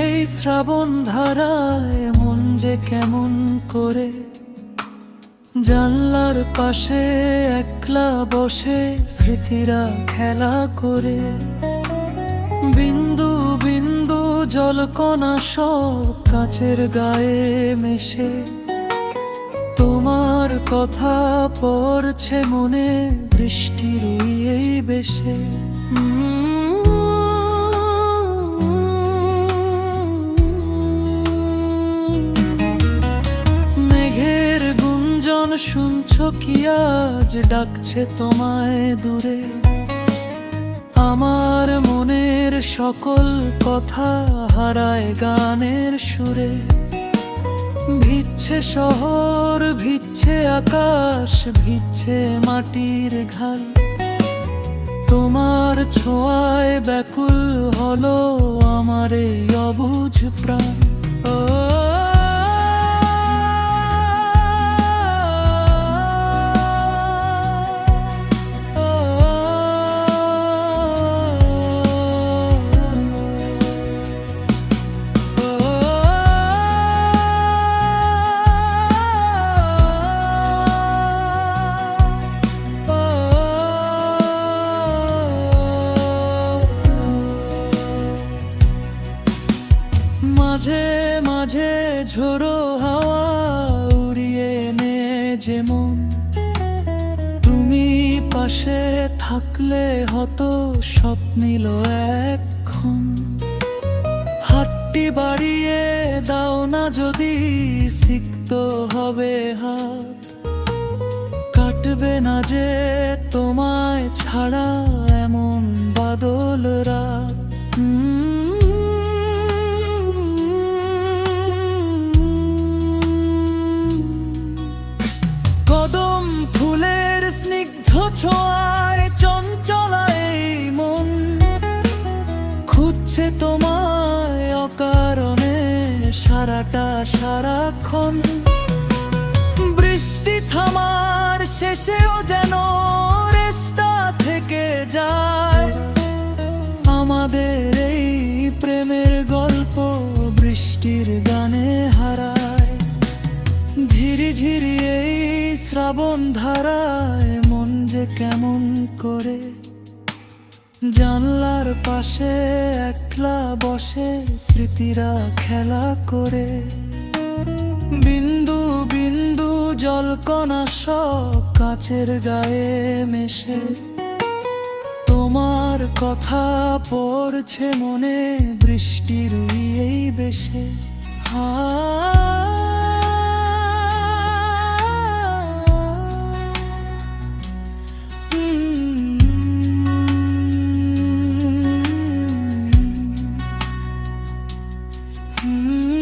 এই শ্রাবণ ধারায় মন যে কেমন করে জানলার পাশে একলা বসে স্মৃতিরা খেলা করে। বিন্দু বিন্দু জলকণা সব কাচের গায়ে মেশে তোমার কথা পড়ছে মনে বৃষ্টির এই বেশে। মেঘের গুঞ্জন শুনছো কি আজ ডাকছে তোমায় দূরে? আমার মনের সকল কথা হারায় গানের সুরে। ভিজছে শহর, ভিজছে আকাশ, ভিজছে মাটির ঘাল। তোমার ছোঁয়ায় ব্যাকুল হলো আমার এই অবুঝ প্রাণ। ও মাঝে মাঝে ঝোড়ো হাওয়া উড়িয়ে নে যেমন, তুমি পাশে থাকলে হতো সব নিল এক্ষণ। হাতটি বাড়িয়ে দাও না যদি সিক্ত হবে হাত, কাটবে না যে তোমায় ছাড়া এমন বাদল রাত। কদম ফুলের স্নিগ্ধ ছোঁয়ায় চঞ্চলা এই মন, খুঁজছে তোমায় অকারণে সারাটা সারাক্ষণ। বৃষ্টি থামার শেষেও যেন রেশটা থেকে যায়, আমাদের এই প্রেমের গল্প বৃষ্টির গানে হারায়। ঝিরি ঝিরি এই শ্রাবণ ধারায় মন যে কেমন করে জানলার পাশে একলা বসে স্মৃতিরা খেলা করে। বিন্দু বিন্দু জলকণা সব কাচের গায়ে মেশে তোমার কথা পড়ছে মনে বৃষ্টির এই বেশে। Hmm